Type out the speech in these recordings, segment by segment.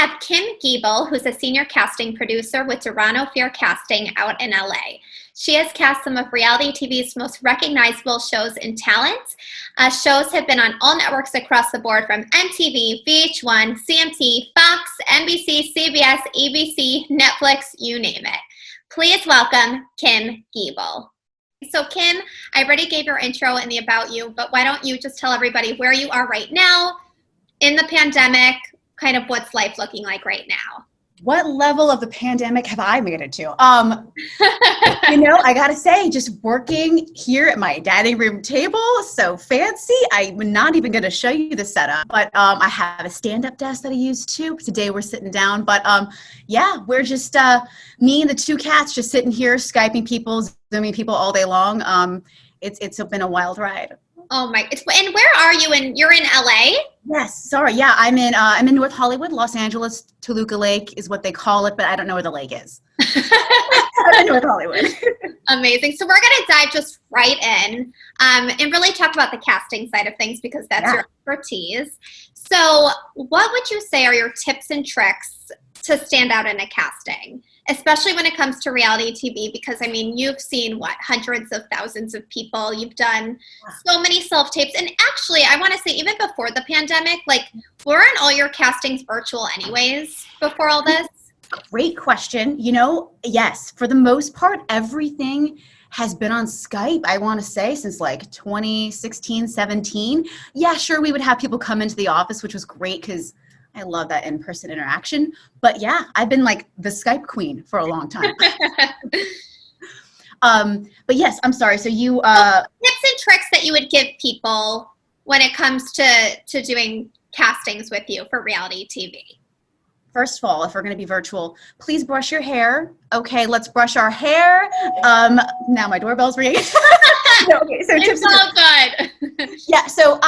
have Kim Giebel, who's a senior casting producer with Doron Ofir Casting out in LA. She has cast some of reality TV's most recognizable shows and talents. Shows have been on all networks across the board from MTV, VH1, CMT, Fox, NBC, CBS, ABC, Netflix, you name it. Please welcome Kim Giebel. So Kim, I already gave your intro in the About You, but why don't you just tell everybody where you are right now in the pandemic, kind of what's life looking like right now? What level of the pandemic have I made it to? I gotta say, just working here at my dining room table, so fancy. I'm not even gonna show you the setup, but I have a stand-up desk that I use too. Today we're sitting down, but we're just, me and the two cats just sitting here, Skyping people, Zooming people all day long. It's been a wild ride. Oh my, and where are you? You're in LA? Yes, sorry. Yeah, I'm in North Hollywood, Los Angeles. Toluca Lake is what they call it, but I don't know where the lake is. I'm in North Hollywood. Amazing. So we're going to dive just right in and really talk about the casting side of things because that's your expertise. So what would you say are your tips and tricks to stand out in a casting, especially when it comes to reality TV? Because, I mean, you've seen, hundreds of thousands of people. You've done so many self-tapes. And actually, I want to say, even before the pandemic, weren't all your castings virtual anyways before all this? Great question. Yes, for the most part, everything has been on Skype, I want to say, since 2016, 17. Yeah, sure, we would have people come into the office, which was great because I love that in-person interaction. But yeah, I've been the Skype queen for a long time. But yes, I'm sorry. So you tips and tricks that you would give people when it comes to doing castings with you for reality TV. First of all, if we're going to be virtual, please brush your hair. Okay, let's brush our hair. Now my doorbell's ringing. No, okay, so it's all good. Yeah, so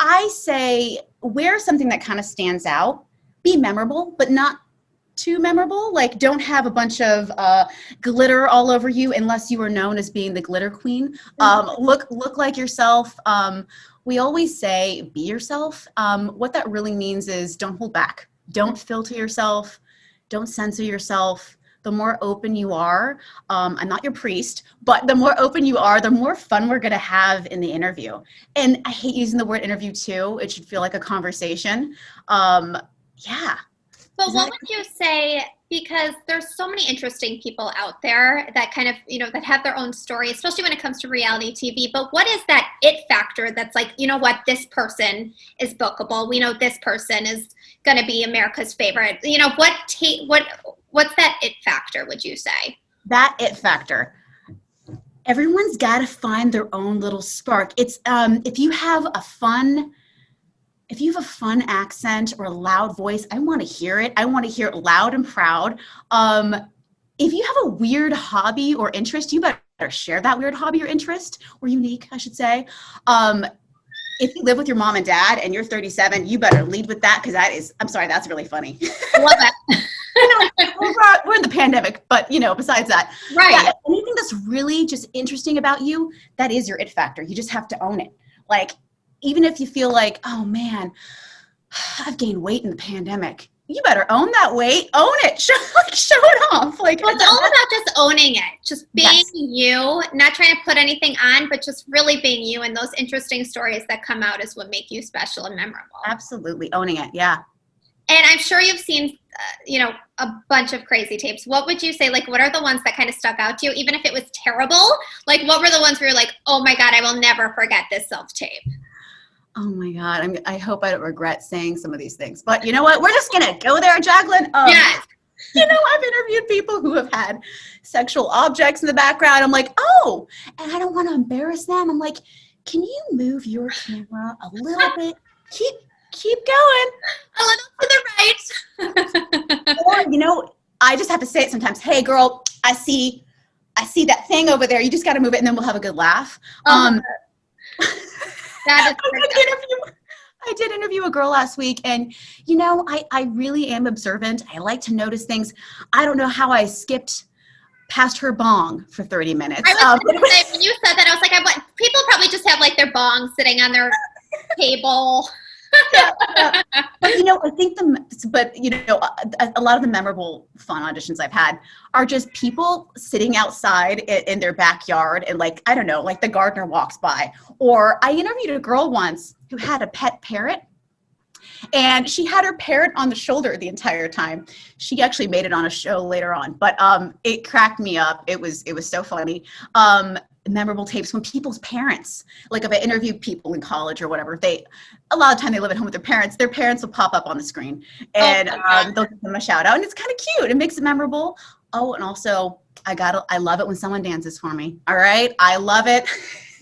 I say wear something that kind of stands out. Be memorable, but not too memorable. Don't have a bunch of glitter all over you unless you are known as being the glitter queen. Look like yourself. We always say be yourself. What that really means is don't hold back. Don't filter yourself. Don't censor yourself. The more open you are, I'm not your priest, but the more open you are, the more fun we're going to have in the interview. And I hate using the word interview too. It should feel like a conversation. Yeah. But what would you say, because there's so many interesting people out there that kind of, that have their own story, especially when it comes to reality TV, but what is that it factor that's this person is bookable. We know this person is going to be America's favorite. What's that it factor, would you say? That it factor. Everyone's got to find their own little spark. It's if you have a fun accent or a loud voice, I want to hear it. I want to hear it loud and proud. If you have a weird hobby or interest, you better share that weird hobby or interest, or unique, I should say. If you live with your mom and dad and you're 37, you better lead with that because that's really funny. Love that. We're in the pandemic, but besides that, right? Yeah, anything that's really just interesting about you, that is your it factor. You just have to own it. Even if you feel oh man, I've gained weight in the pandemic, you better own that weight. Own it. Show it off. It's all about just owning it. Just being you, not trying to put anything on, but just really being you. And those interesting stories that come out is what make you special and memorable. Absolutely. Owning it. Yeah. And I'm sure you've seen, a bunch of crazy tapes. What would you say, what are the ones that kind of stuck out to you, even if it was terrible? What were the ones where you're oh my God, I will never forget this self-tape? Oh my God. I hope I don't regret saying some of these things, but you know what? We're just going to go there, Jaclyn. Yes. I've interviewed people who have had sexual objects in the background. I'm oh, and I don't want to embarrass them. I'm can you move your camera a little bit? Keep going. A little to the right. Or, I just have to say it sometimes. Hey girl, I see that thing over there. You just got to move it and then we'll have a good laugh. That is I did interview a girl last week and, I really am observant. I like to notice things. I don't know how I skipped past her bong for 30 minutes. I was going to say, when you said that, I was people probably just have their bong sitting on their table. Yeah. But I think a lot of the memorable fun auditions I've had are just people sitting outside in their backyard and like, I don't know, like the gardener walks by. Or I interviewed a girl once who had a pet parrot. And she had her parrot on the shoulder the entire time. She actually made it on a show later on, but it cracked me up. It was so funny. Memorable tapes when people's parents, like if I interview people in college or whatever, a lot of time they live at home with their parents will pop up on the screen and they'll give them a shout out, and it's kind of cute. It makes it memorable. Oh, and also I love it when someone dances for me. All right. I love it.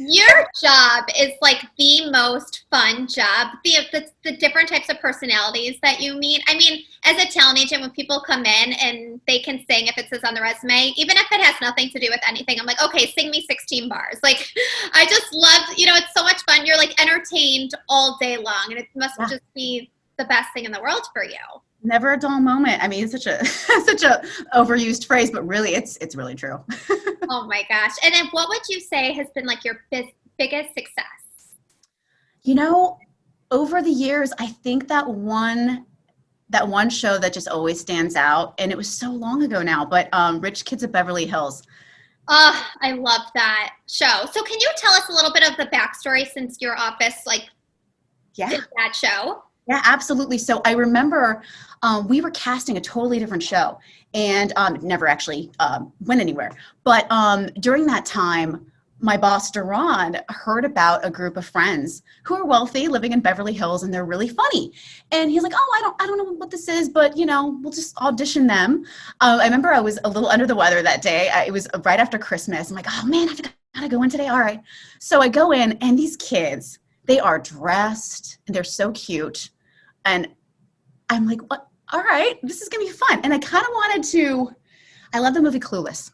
Your job is like the most fun job. The different types of personalities that you meet. I mean, as a talent agent, when people come in and they can sing if it says on the resume, even if it has nothing to do with anything, I'm like, okay, sing me 16 bars. Like, I just love, it's so much fun. You're like entertained all day long, and it must just be the best thing in the world for you. Never a dull moment. I mean, it's such a overused phrase, but really, it's really true. Oh my gosh! And then, what would you say has been like your biggest success? Over the years, I think that one show that just always stands out, and it was so long ago now, but Rich Kids of Beverly Hills. Oh, I love that show. So, can you tell us a little bit of the backstory since your office did that show? Yeah, absolutely. So I remember we were casting a totally different show, and never actually went anywhere. But during that time, my boss, Doron, heard about a group of friends who are wealthy, living in Beverly Hills, and they're really funny. And he's like, oh, I don't know what this is, but, we'll just audition them. I remember I was a little under the weather that day. It was right after Christmas. I'm like, oh, man, I've got to go in today. All right. So I go in, and these kids, they are dressed, and they're so cute. And I'm like, what? All right, this is going to be fun. And I kind of I love the movie Clueless.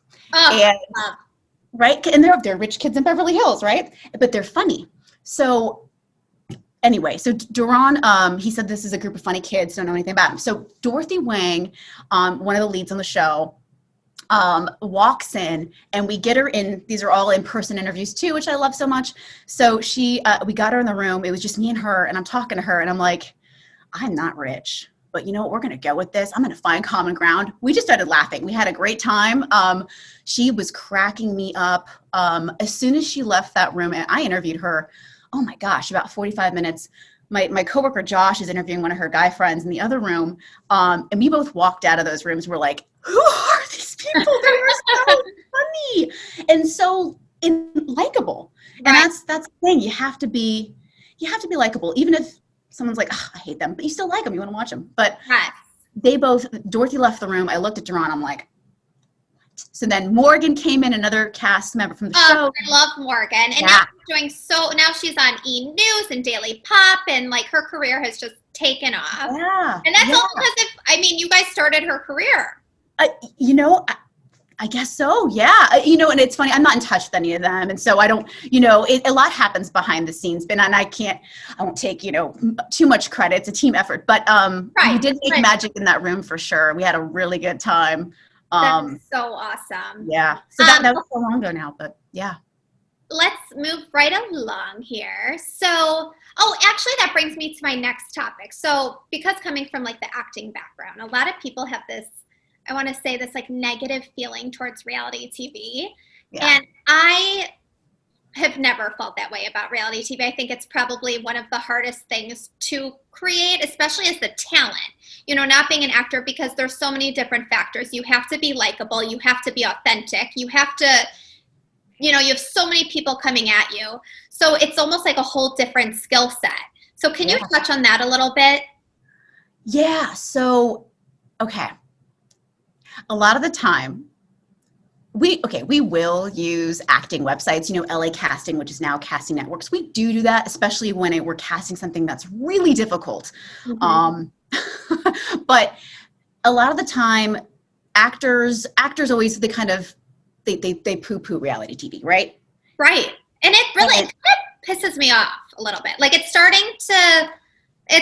Right? And they're rich kids in Beverly Hills, right? But they're funny. So anyway, so Doron, he said this is a group of funny kids, don't know anything about them. So Dorothy Wang, one of the leads on the show, walks in, and we get her in. These are all in-person interviews too, which I love so much. So we got her in the room. It was just me and her, and I'm talking to her, and I'm like, I'm not rich, but we're going to go with this. I'm going to find common ground. We just started laughing. We had a great time. She was cracking me up. As soon as she left that room, and I interviewed her, oh my gosh, about 45 minutes. My coworker Josh is interviewing one of her guy friends in the other room. And we both walked out of those rooms. We're like, who are these people? They are so funny and so likable. And that's the thing. You have to be likable, even if someone's like, oh, I hate them, but you still like them. You want to watch them. But Dorothy left the room. I looked at Doron. I'm like, what? So then Morgan came in, another cast member from the show. I love Morgan. And now she's on E! News and Daily Pop, and like her career has just taken off. Yeah. And that's all because you guys started her career. I guess so. Yeah. And it's funny. I'm not in touch with any of them. And so I don't, a lot happens behind the scenes, and I won't take, too much credit. It's a team effort, but we did make magic in that room for sure. We had a really good time. That's so awesome. Yeah. So that was so long ago now, but yeah. Let's move right along here. So, actually that brings me to my next topic. So because coming from like the acting background, a lot of people have this, I want to say this like negative feeling towards reality TV. Yeah. And I have never felt that way about reality TV. I think it's probably one of the hardest things to create, especially as the talent, not being an actor, because there's so many different factors. You have to be likable. You have to be authentic. You have to, you have so many people coming at you. So it's almost like a whole different skill set. So can you touch on that a little bit? Yeah. So, okay. A lot of the time, we will use acting websites, LA Casting, which is now Casting Networks. We do that, especially when we're casting something that's really difficult. Mm-hmm. But a lot of the time, actors always, they poo-poo reality TV, right? Right. And it really pisses me off a little bit. Like it's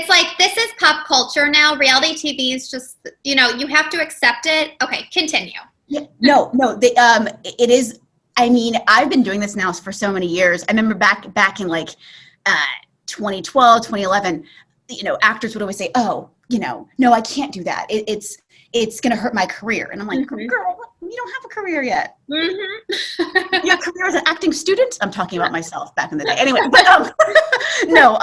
like, this is pop culture now. Reality TV is just, you have to accept it. Okay, continue. Yeah, no, it is. I mean, I've been doing this now for so many years. I remember back in like 2012, 2011, actors would always say, oh, no, I can't do that. It's going to hurt my career. And I'm like, girl, you don't have a career yet. Your career as an acting student? I'm talking about myself back in the day. Anyway, but no,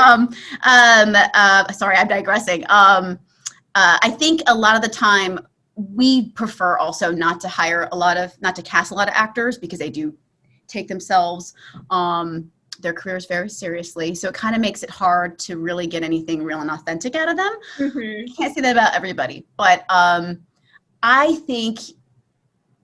sorry, I'm digressing. I think a lot of the time we prefer also not to cast a lot of actors because they do take themselves, their careers very seriously. So it kind of makes it hard to really get anything real and authentic out of them. You can't say that about everybody, but I think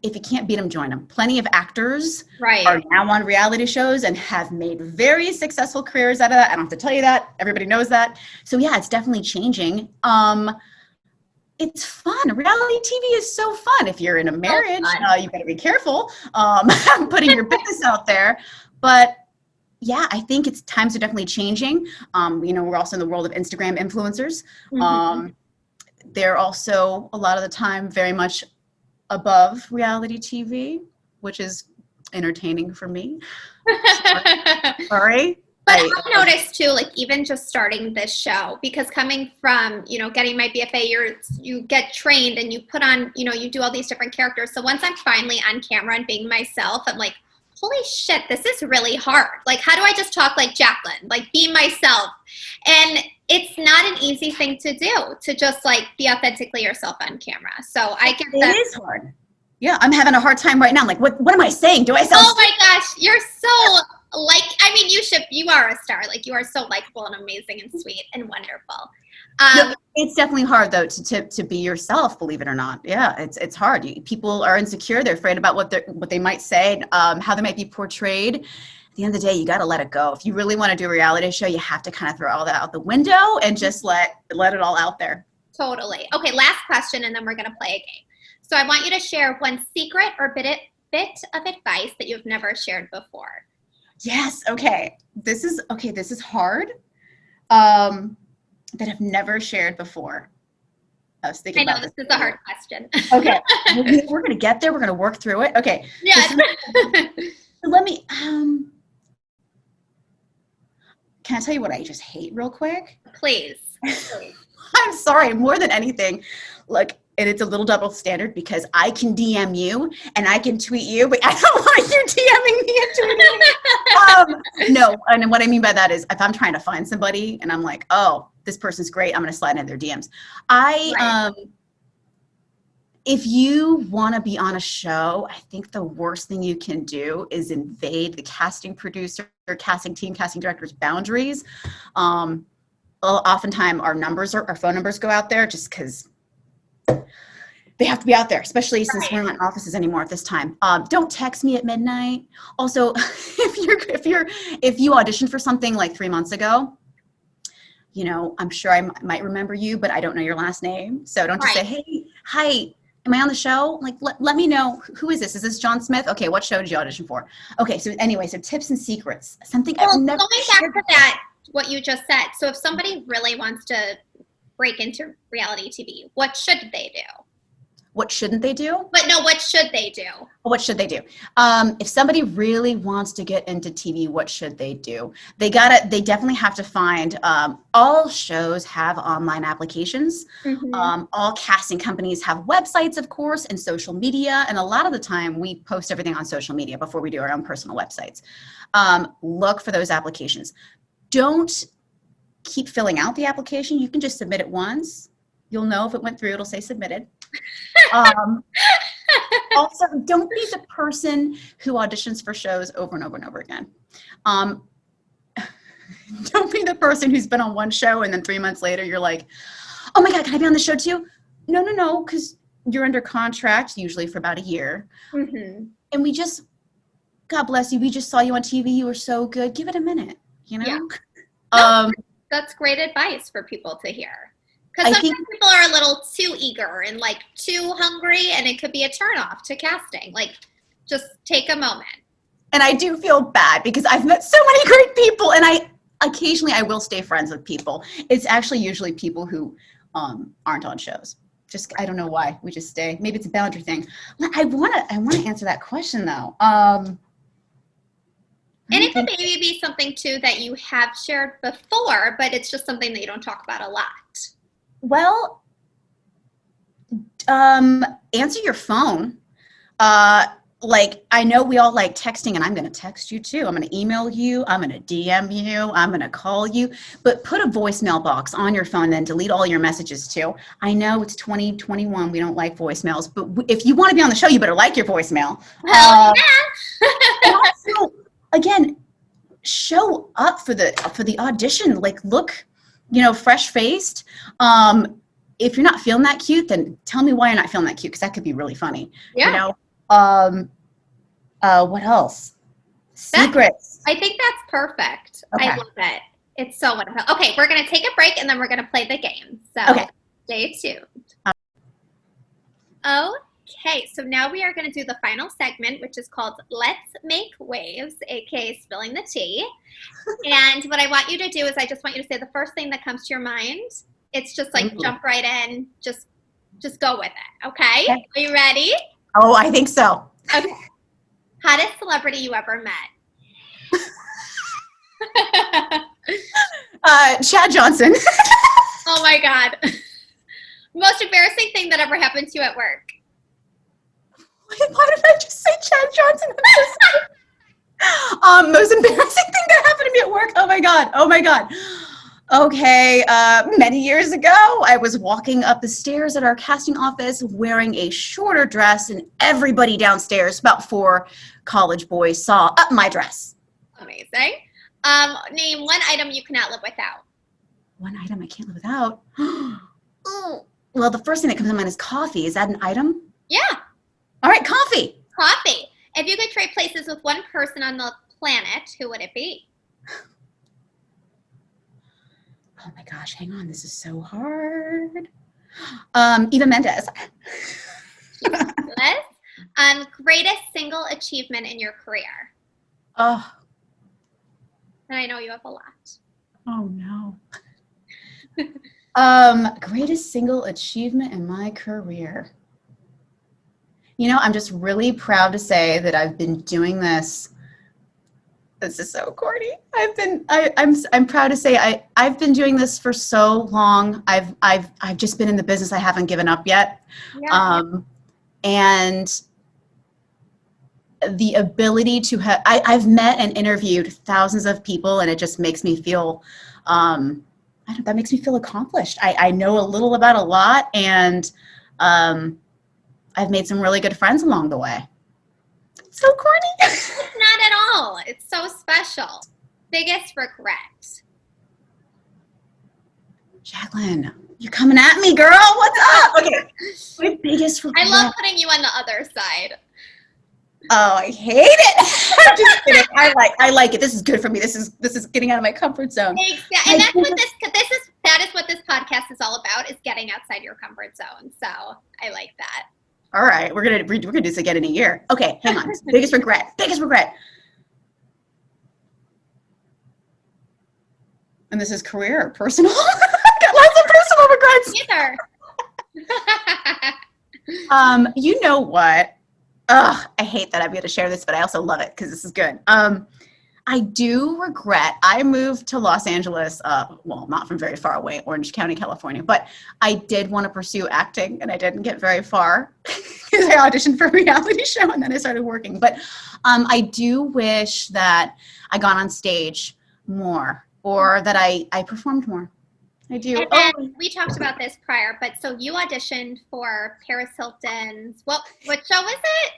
if you can't beat them, join them. Plenty of actors are now on reality shows and have made very successful careers out of that. I don't have to tell you that. Everybody knows that. So yeah, it's definitely changing. It's fun. Reality TV is so fun. If you're in a marriage, you better be careful putting your business out there. But yeah, I think times are definitely changing. We're also in the world of Instagram influencers. They're also a lot of the time very much above reality TV, which is entertaining for me. Sorry. But I've noticed too, like even just starting this show, because coming from, getting my BFA, you get trained and you put on, you do all these different characters. So once I'm finally on camera and being myself, I'm like, holy shit, this is really hard. Like, how do I just talk like Jaclyn, like be myself? And it's not an easy thing to do, to just like be authentically yourself on camera. So I get that. It is hard. Yeah, I'm having a hard time right now. I'm like, what am I saying? Do I sound Oh my gosh, you're so you are a star. Like you are so likable and amazing and sweet and wonderful. No, it's definitely hard though to be yourself, believe it or not. Yeah, it's hard. People are insecure. They're afraid about what they might say, how they might be portrayed. At the end of the day, you got to let it go. If you really want to do a reality show, you have to kind of throw all that out the window and just let it all out there. Totally. Okay, last question, and then we're going to play a game. So I want you to share one secret or bit of advice that you've never shared before. Yes. Okay. This is hard. That I've never shared before. I was thinking about this is a hard question. Okay. We're going to get there. We're going to work through it. Okay. Yeah. So let me, can I tell you what I just hate real quick? Please. I'm sorry, more than anything. Look, and it's a little double standard because I can DM you and I can tweet you, but I don't want you DMing me and tweeting me. No, and what I mean by that is if I'm trying to find somebody and I'm like, oh, this person's great, I'm going to slide in their DMs. If you want to be on a show, I think the worst thing you can do is invade the casting producer, casting team, casting director's boundaries. Oftentimes our phone numbers go out there just because they have to be out there, especially since we're not in offices anymore at this time. Don't text me at midnight. Also, if you auditioned for something like 3 months ago, I'm sure I might remember you, but I don't know your last name. So don't just say, hey, hi, am I on the show? Like, let me know. Who is this? Is this John Smith? Okay, what show did you audition for? Okay, so anyway, so tips and secrets. Something I've never going back to that, what you just said. So if somebody really wants to break into reality TV, what should they do? What shouldn't they do? But no, what should they do? What should they do? If somebody really wants to get into TV, what should they do? They definitely have to find, all shows have online applications. All casting companies have websites, of course, and social media. And a lot of the time we post everything on social media before we do our own personal websites. Look for those applications. Don't keep filling out the application. You can just submit it once. You'll know if it went through, it'll say submitted. Also, don't be the person who auditions for shows over and over and over again. Don't be the person who's been on one show and then 3 months later you're like, oh my God, can I be on the show too? No, because you're under contract usually for about a year. And God bless you, we just saw you on TV, you were so good. Give it a minute, Yeah. That's great advice for people to hear. Because sometimes people are a little too eager and like too hungry, and it could be a turnoff to casting. Like, just take a moment. And I do feel bad because I've met so many great people, and occasionally I will stay friends with people. It's actually usually people who aren't on shows. Just, I don't know why, we just stay. Maybe it's a boundary thing. I want to answer that question though. And it could maybe be something too that you have shared before, but it's just something that you don't talk about a lot. Well, answer your phone. Like, I know we all like texting, and I'm going to text you too. I'm going to email you. I'm going to DM you. I'm going to call you. But put a voicemail box on your phone, then delete all your messages too. I know it's 2021. We don't like voicemails. But if you want to be on the show, you better like your voicemail. Yeah. And also, again, show up for the audition. Like, look, fresh-faced. If you're not feeling that cute, then tell me why you're not feeling that cute, because that could be really funny. Yeah. What else? Secrets. I think that's perfect. Okay. I love it. It's so wonderful. Okay, we're going to take a break, and then we're going to play the game. So Stay tuned. Okay, so now we are going to do the final segment, which is called Let's Make Waves, aka Spilling the Tea. And what I want you to do is I just want you to say the first thing that comes to your mind. It's just like jump right in. Just go with it, okay? Are you ready? Oh, I think so. Okay. Hottest celebrity you ever met? Chad Johnson. Oh my God. Most embarrassing thing that ever happened to you at work? Why did I just say Chad Johnson? Most embarrassing thing that happened to me at work? Oh my God. Okay, many years ago, I was walking up the stairs at our casting office wearing a shorter dress, and everybody downstairs, about 4 college boys, saw up my dress. Amazing. Name one item you cannot live without. One item I can't live without? Well, the first thing that comes to mind is coffee. Is that an item? Yeah. All right, coffee. Coffee. If you could trade places with one person on the planet, who would it be? Oh my gosh, hang on. This is so hard. Eva Mendes. Greatest single achievement in your career? Oh. And I know you have a lot. Oh no. Greatest single achievement in my career. I'm just really proud to say that I've been doing this. This is so corny. I'm proud to say I've been doing this for so long. I've just been in the business. I haven't given up yet. Yeah. And the ability to have, I've met and interviewed thousands of people, and it just makes me feel, that makes me feel accomplished. I know a little about a lot, and I've made some really good friends along the way. So corny. It's not at all. It's so special. Biggest regret? Jaclyn, you're coming at me, girl. What's up? Okay. My biggest regret. I love putting you on the other side. Oh, I hate it. I'm just kidding. I like it. This is good for me. This is getting out of my comfort zone. Exactly. And that's what that is what this podcast is all about, is getting outside your comfort zone. So I like that. All right, we're gonna do this again in a year. Okay, hang on. Biggest regret. And this is career or personal? Got lots of personal regrets. Either. You know what? Ugh, I hate that I'm going to share this, but I also love it because this is good. I do regret, I moved to Los Angeles, well, not from very far away, Orange County, California, but I did want to pursue acting, and I didn't get very far because I auditioned for a reality show and then I started working. But I do wish that I got on stage more, or that I performed more. I do. And then we talked about this prior, but so you auditioned for Paris Hilton's, what show was it?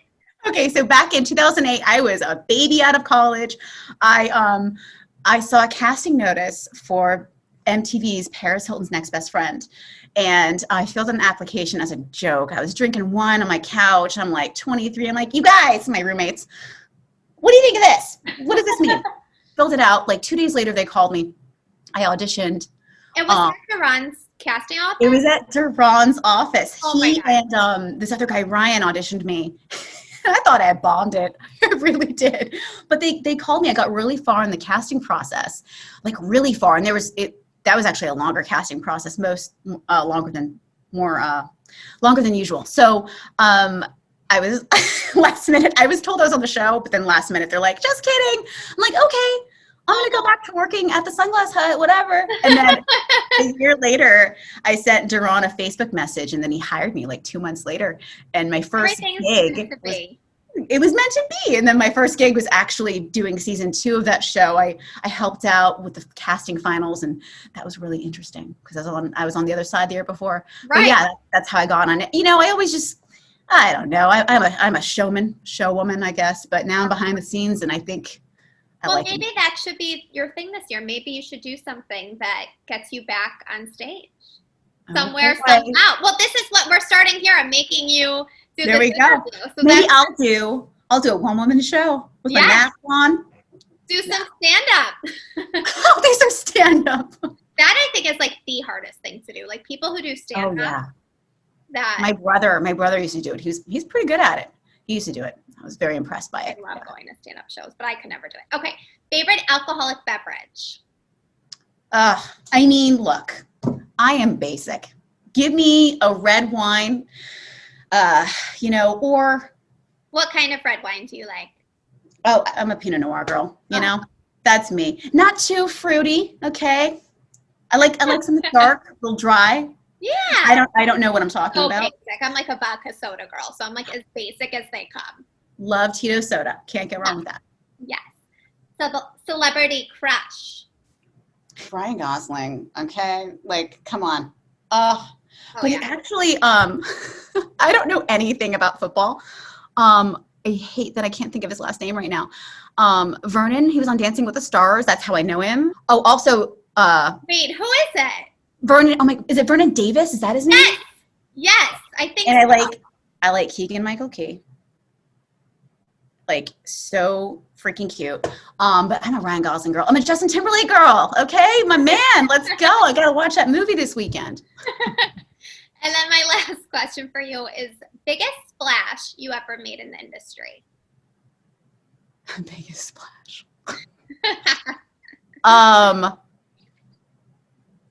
Okay, so back in 2008, I was a baby out of college. I saw a casting notice for MTV's Paris Hilton's Next Best Friend, and I filled out an application as a joke. I was drinking wine on my couch. I'm like 23. I'm like, you guys, my roommates, what do you think of this? What does this mean? Filled it out. Like 2 days later, they called me. I auditioned. It was at Doron's casting office? It was at Doron's office. Oh he and this other guy, Ryan, auditioned me. I thought I bombed it. I really did. But they called me. I got really far in the casting process, like really far. And that was actually a longer casting process, longer than usual. So I was last minute, I was told I was on the show, but then last minute they're like, just kidding. I'm like, okay, I'm going to go back to working at the Sunglass Hut, whatever. And then a year later, I sent Doron a Facebook message, and then he hired me like 2 months later. And my first gig was, it was meant to be. And then my first gig was actually doing season 2 of that show. I helped out with the casting finals, and that was really interesting because I was on the other side the year before. Right. But yeah, that's how I got on it. You know, I always just, I don't know. I'm a showwoman, I guess. But now I'm behind the scenes, and I think maybe that should be your thing this year. Maybe you should do something that gets you back on stage somewhere, somehow. Well, this is what we're starting here. I'm making you do there this we go. So maybe I'll do a one-woman show with my mask on. Do some stand-up. I'll do some stand-up. That I think is like the hardest thing to do. Like people who do stand-up. Oh yeah. My brother used to do it. He's pretty good at it. He used to do it. I was very impressed by it. I love going to stand-up shows, but I could never do it. Okay, favorite alcoholic beverage? I mean, look, I am basic. Give me a red wine, or... What kind of red wine do you like? Oh, I'm a Pinot Noir girl, you know? That's me. Not too fruity, okay? I like something dark, a little dry. Yeah. I don't know what I'm talking about. Basic. I'm like a vodka soda girl, so I'm like as basic as they come. Love Tito soda. Can't get wrong with that. Yes. So the celebrity crush. Ryan Gosling. Okay, like come on. Actually, I don't know anything about football. I hate that I can't think of his last name right now. Vernon. He was on Dancing with the Stars. That's how I know him. Oh, also. Wait, who is it? Vernon. Oh my, is it Vernon Davis? Is that his name? Yes, I think. And I like Keegan-Michael Key. Like so freaking cute. But I'm a Ryan Gosling girl. I'm a Justin Timberlake girl. Okay, my man. Let's go. I gotta watch that movie this weekend. And then my last question for you is biggest splash you ever made in the industry? Biggest splash.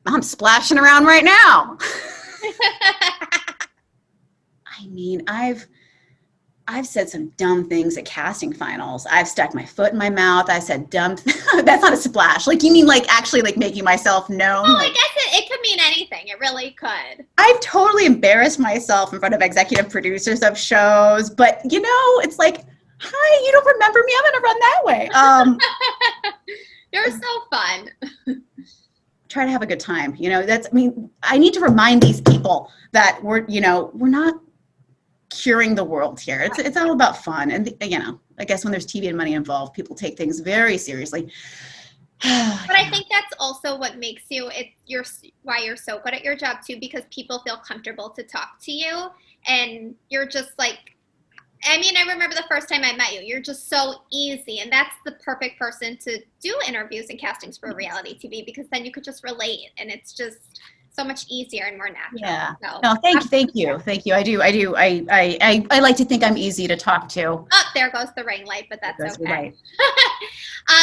I'm splashing around right now. I mean, I've said some dumb things at casting finals. I've stuck my foot in my mouth. I said dumb. That's not a splash. Like you mean like actually like making myself known? Oh, like, I guess it could mean anything. It really could. I've totally embarrassed myself in front of executive producers of shows, but you know, it's like, hi, you don't remember me? I'm gonna run that way. You're so fun. Try to have a good time. You know, I need to remind these people that we're not curing the world here. It's all about fun. And, I guess when there's TV and money involved, people take things very seriously. But I think that's also what makes why you're so good at your job too, because people feel comfortable to talk to you and you're just like, I remember the first time I met you, you're just so easy. And that's the perfect person to do interviews and castings for reality TV, because then you could just relate and it's just so much easier and more natural. Yeah. So, no, thank you. I do. I like to think I'm easy to talk to. Oh, there goes the ring light, but that's okay. Right.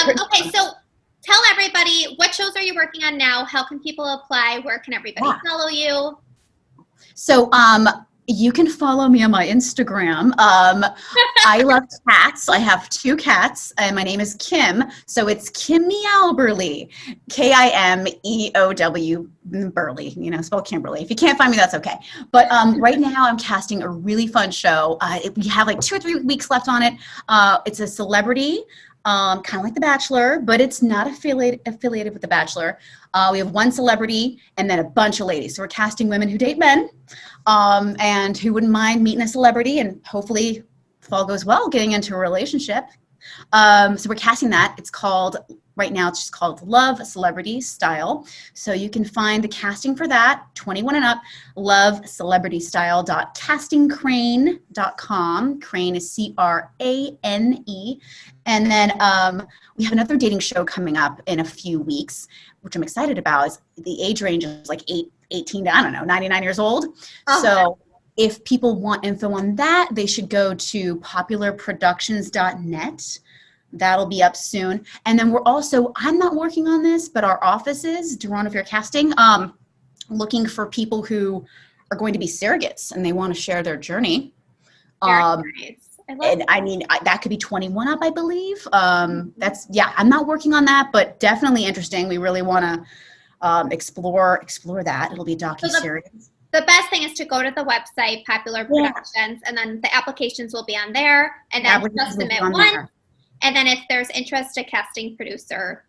Okay, so tell everybody, what shows are you working on now? How can people apply? Where can everybody follow you? So, you can follow me on my Instagram. I love cats. I have 2 cats, and my name is Kim. So it's Kim Meowberly, Kimeow Burley. Spell Kimberly. If you can't find me, that's okay. But right now, I'm casting a really fun show. We have like 2 or 3 weeks left on it. It's a celebrity. Kind of like The Bachelor, but it's not affiliated with The Bachelor. We have 1 celebrity and then a bunch of ladies. So we're casting women who date men and who wouldn't mind meeting a celebrity and hopefully, if all goes well, getting into a relationship. So we're casting that. Right now it's just called Love Celebrity Style. So you can find the casting for that, 21 and up, lovecelebritystyle.castingcrane.com. Crane is Crane. And then we have another dating show coming up in a few weeks, which I'm excited about. The age range is like 18 to, 99 years old. Uh-huh. So if people want info on that, they should go to popularproductions.net. That'll be up soon. And then I'm not working on this, but our offices, Doron Ofir Casting, looking for people who are going to be surrogates and they want to share their journey. Very nice. I love and I mean, that could be 21 up, I believe. That's, yeah, I'm not working on that, but definitely interesting. We really want to explore that. It'll be a docuseries. The best thing is to go to the website, Popular Productions, and then the applications will be on there, and then just submit one. And then if there's interest, a casting producer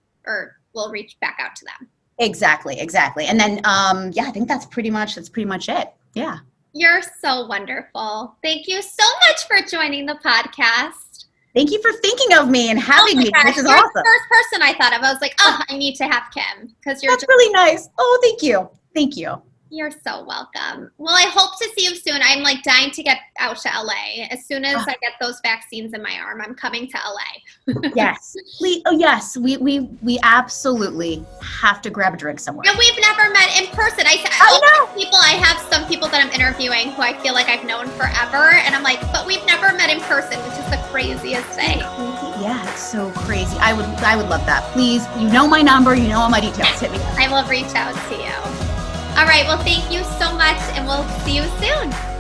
we'll reach back out to them. Exactly. And then, I think that's pretty much it. Yeah. You're so wonderful. Thank you so much for joining the podcast. Thank you for thinking of me and having me. This is you're awesome. The first person I thought of. I was like, I need to have Kim because that's really nice. Oh, thank you. Thank you. You're so welcome. Well, I hope to see you soon. I'm like dying to get out to LA. As soon as I get those vaccines in my arm, I'm coming to LA. Yes. Please. Oh, yes. We absolutely have to grab a drink somewhere. And we've never met in person. I have some people that I'm interviewing who I feel like I've known forever. And I'm like, but we've never met in person, which is the craziest thing. Yeah, it's so crazy. I would love that. Please, you know my number, you know all my details. Hit me. I will reach out to you. All right, well, thank you so much, and we'll see you soon.